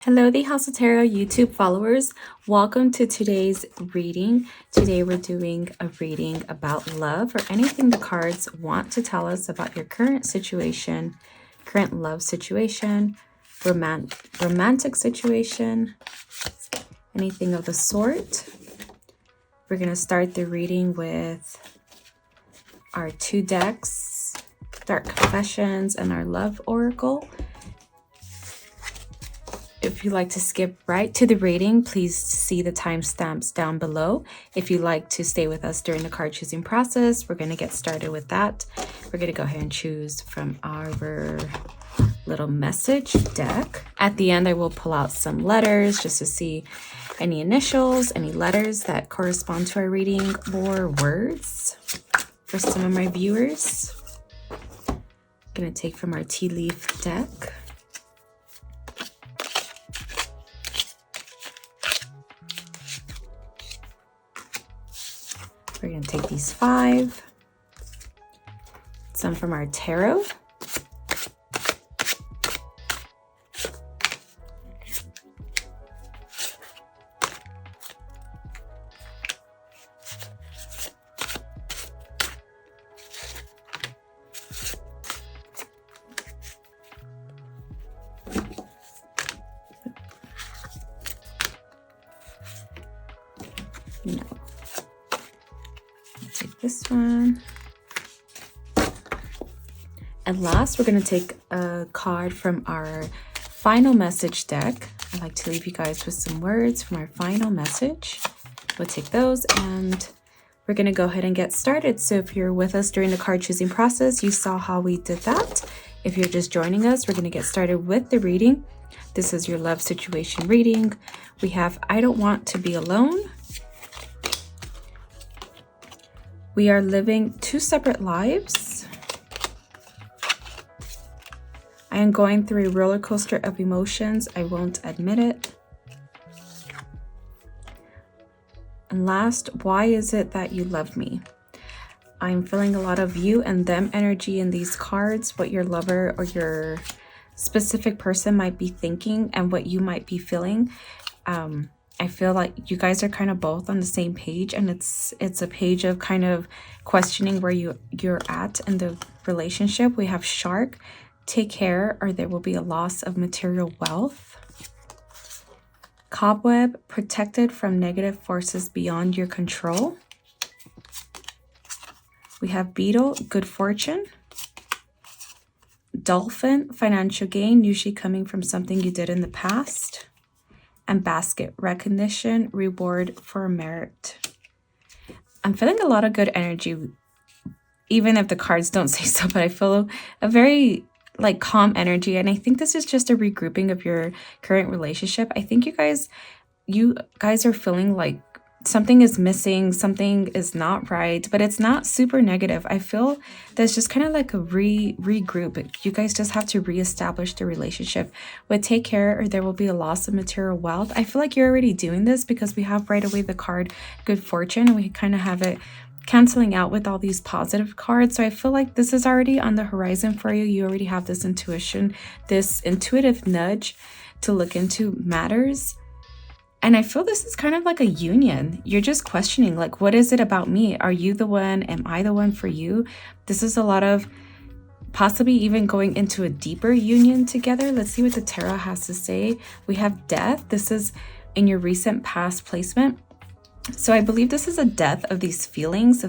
Hello, the House of Tarot YouTube followers. Welcome to today's reading. Today we're doing a reading about love or anything the cards want to tell us about your current situation, current love situation, romantic situation, anything of the sort. We're going to start the reading with our two decks, Dark Confessions and our Love Oracle. If you'd like to skip right to the reading, please see the timestamps down below. If you'd like to stay with us during the card choosing process, we're going to get started with that. We're going to go ahead and choose from our little message deck. At the end, I will pull out some letters just to see any initials, any letters that correspond to our reading, or words for some of my viewers. I'm going to take from our tea leaf deck. We're going to take these 5, some from our tarot, this one, and last we're going to take a card from our final message deck. I like to leave you guys with some words from our final message. We'll take those and we're going to go ahead and get started. So if you're with us during the card choosing process, you saw how we did that. If you're just joining us, we're going to get started with the reading. This is your love situation reading. We have I don't want to be alone. We are living 2 separate lives. I am going through a roller coaster of emotions. I won't admit it. And last, why is it that you love me? I'm feeling a lot of you and them energy in these cards, what your lover or your specific person might be thinking and what you might be feeling. I feel like you guys are kind of both on the same page, and it's a page of kind of questioning where you're at in the relationship. We have Shark, take care or there will be a loss of material wealth. Cobweb, protected from negative forces beyond your control. We have Beetle, good fortune. Dolphin, financial gain, usually coming from something you did in the past. And Basket, recognition, reward for merit. I'm feeling a lot of good energy, even if the cards don't say so, but I feel a very calm energy. And I think this is just a regrouping of your current relationship. I think you guys are feeling like something is missing, something is not right, but it's not super negative. I feel there's just kind of like a regroup. You guys just have to reestablish the relationship. With take care or there will be a loss of material wealth. I feel like you're already doing this because we have right away the card good fortune, and we kind of have it canceling out with all these positive cards. So I feel like this is already on the horizon for you. You already have this intuition, this intuitive nudge to look into matters. And I feel this is kind of like a union. You're just questioning, like, what is it about me? Are you the one? Am I the one for you? This is a lot of possibly even going into a deeper union together. Let's see what the tarot has to say. We have death. This is in your recent past placement. So I believe this is a death of these feelings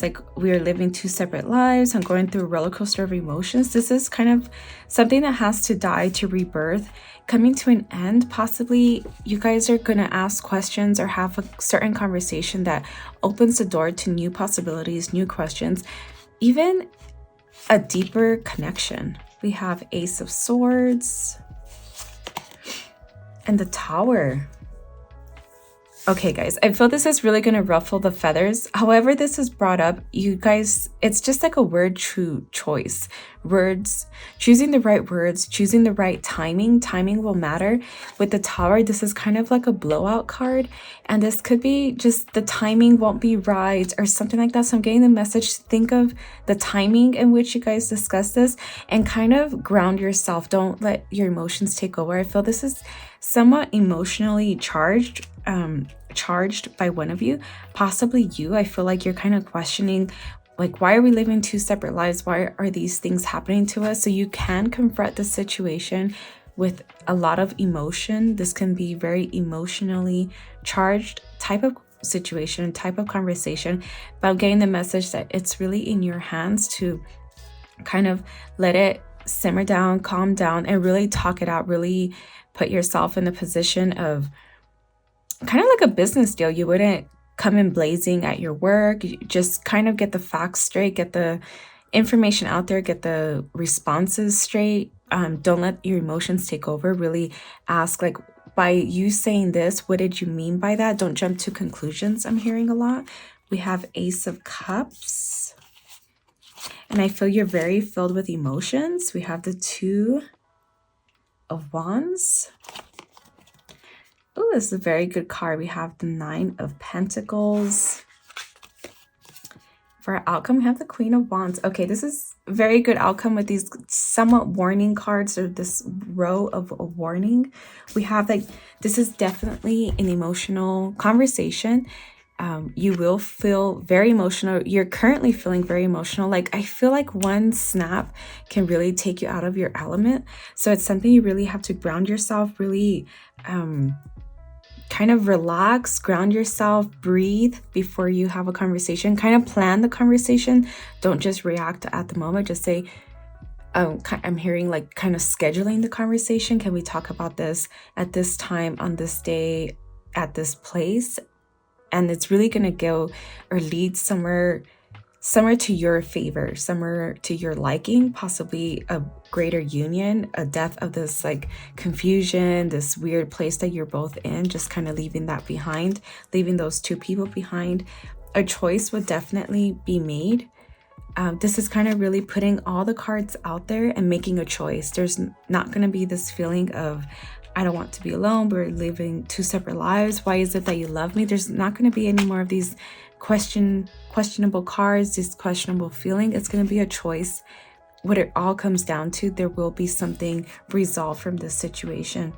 like we are living 2 separate lives. I'm going through a roller coaster of emotions. This is kind of something that has to die to rebirth, coming to an end. Possibly you guys are going to ask questions or have a certain conversation that opens the door to new possibilities, new questions, even a deeper connection. We have Ace of Swords and the Tower. Okay, guys, I feel this is really going to ruffle the feathers. However this is brought up, you guys, it's just like a word choice. Words, choosing the right words, choosing the right timing. Timing will matter. With the Tower, this is kind of like a blowout card. And this could be just the timing won't be right or something like that. So I'm getting the message to think of the timing in which you guys discuss this and kind of ground yourself. Don't let your emotions take over. I feel this is somewhat emotionally charged by one of you, possibly you. I feel like you're kind of questioning, like, why are we living two separate lives? Why are these things happening to us? So you can confront the situation with a lot of emotion. This can be very emotionally charged type of situation, type of conversation, but I'm getting the message that it's really in your hands to kind of let it simmer down, calm down, and really talk it out. Really put yourself in the position of kind of like a business deal. You wouldn't come in blazing at your work. You just kind of get the facts straight, get the information out there, get the responses straight. Don't let your emotions take over. Really ask, like, by you saying this, what did you mean by that? Don't jump to conclusions. I'm hearing a lot. We have Ace of Cups. And I feel you're very filled with emotions. We have the Two of Wands. Oh, this is a very good card. We have the Nine of Pentacles. For our outcome, we have the Queen of Wands. Okay, this is a very good outcome with these somewhat warning cards, or this row of a warning. We have, like, this is definitely an emotional conversation. You will feel very emotional. You're currently feeling very emotional. Like, I feel like one snap can really take you out of your element. So it's something you really have to ground yourself, really kind of relax, ground yourself, breathe before you have a conversation. Kind of plan the conversation. Don't just react at the moment. Just say, I'm hearing, like, kind of scheduling the conversation. Can we talk about this at this time, on this day, at this place? And it's really going to go or lead somewhere to your favor, somewhere to your liking, possibly a greater union, a death of this, like, confusion, this weird place that you're both in, just kind of leaving that behind, leaving those two people behind. A choice would definitely be made. This is kind of really putting all the cards out there and making a choice. There's not going to be this feeling of, I don't want to be alone, we're living two separate lives, why is it that you love me? There's not going to be any more of these questionable cards, this questionable feeling. It's going to be a choice. What it all comes down to, there will be something resolved from this situation.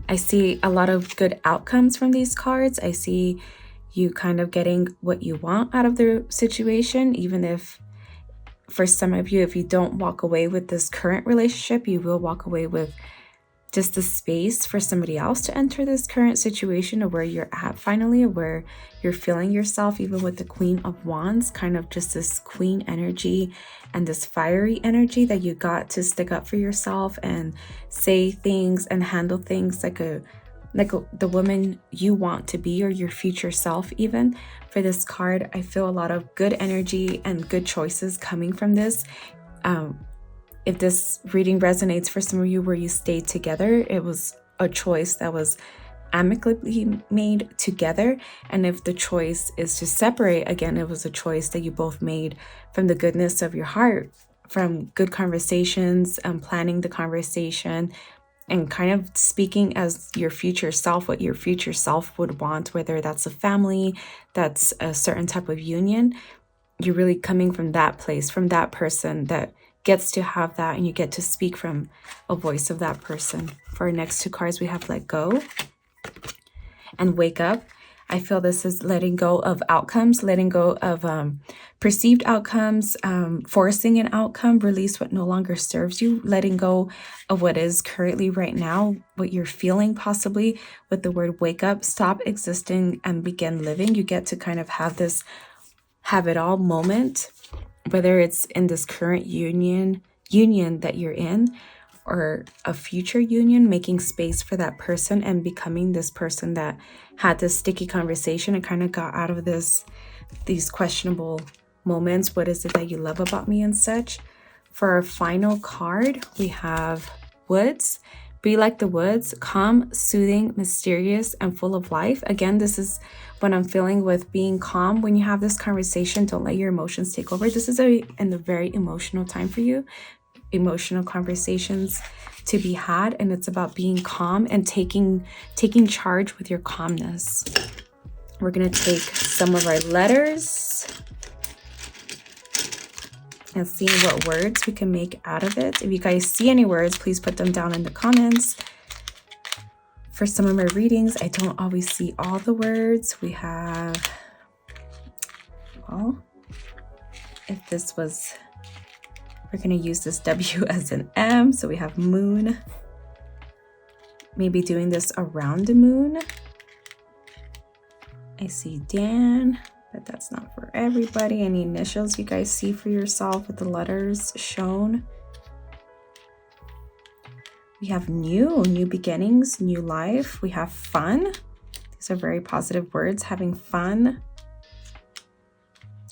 I see a lot of good outcomes from these cards. I see you kind of getting what you want out of the situation, even if for some of you, if you don't walk away with this current relationship, you will walk away with just the space for somebody else to enter this current situation, or where you're at finally, or where you're feeling yourself, even with the Queen of Wands, kind of just this queen energy and this fiery energy that you got to stick up for yourself and say things and handle things like the woman you want to be, or your future self. Even for this card, I feel a lot of good energy and good choices coming from this. If this reading resonates for some of you where you stayed together, it was a choice that was amicably made together. And if the choice is to separate, again, it was a choice that you both made from the goodness of your heart, from good conversations, planning the conversation, and kind of speaking as your future self, what your future self would want, whether that's a family, that's a certain type of union. You're really coming from that place, from that person that gets to have that, and you get to speak from a voice of that person. For our next two cards, we have Let Go and Wake Up. I feel this is letting go of outcomes, letting go of perceived outcomes, forcing an outcome, release what no longer serves you, letting go of what is currently right now, what you're feeling possibly. With the word wake up, stop existing and begin living. You get to kind of have this have it all moment, whether it's in this current union that you're in, or a future union, making space for that person and becoming this person that had this sticky conversation and kind of got out of these questionable moments. What is it that you love about me and such? For our final card, we have Woods, Be like the woods, calm, soothing, mysterious, and full of life. Again, this is what I'm feeling with being calm. When you have this conversation, don't let your emotions take over. This is a very emotional time for you. Emotional conversations to be had, and it's about being calm and taking charge with your calmness. We're going to take some of our letters and see what words we can make out of it. If you guys see any words, please put them down in the comments. For some of my readings, I don't always see all the words. We have, well, if this was, we're going to use this W as an M. So we have moon. Maybe doing this around the moon. I see Dan, but that's not for everybody. Any initials you guys see for yourself with the letters shown? We have new beginnings, new life. We have fun. These are very positive words, having fun.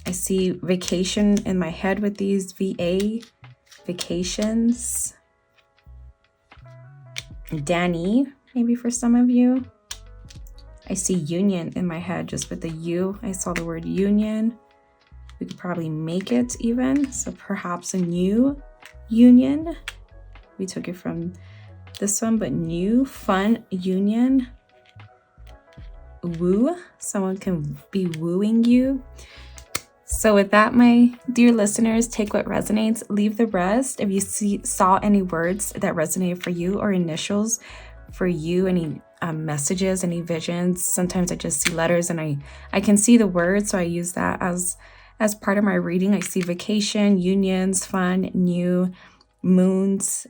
I see vacation in my head with these VA, vacations. Danny, maybe for some of you. I see union in my head just with the U. I saw the word union. We could probably make it even. So perhaps a new union. We took it from this one, but new, fun, union. Woo. Someone can be wooing you. So with that, my dear listeners, take what resonates, leave the rest. If you saw any words that resonated for you or initials for you, any messages, any visions. Sometimes I just see letters and I can see the words, so I use that as part of my reading. I see vacation, unions, fun, new, moons,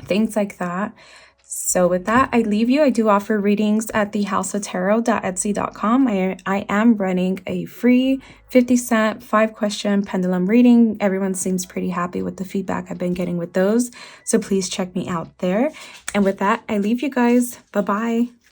things like that. So with that, I leave you. I do offer readings at thehouseoftarot.etsy.com. I am running a free 50-cent 5-question pendulum reading. Everyone seems pretty happy with the feedback I've been getting with those. So please check me out there. And with that, I leave you guys. Bye-bye.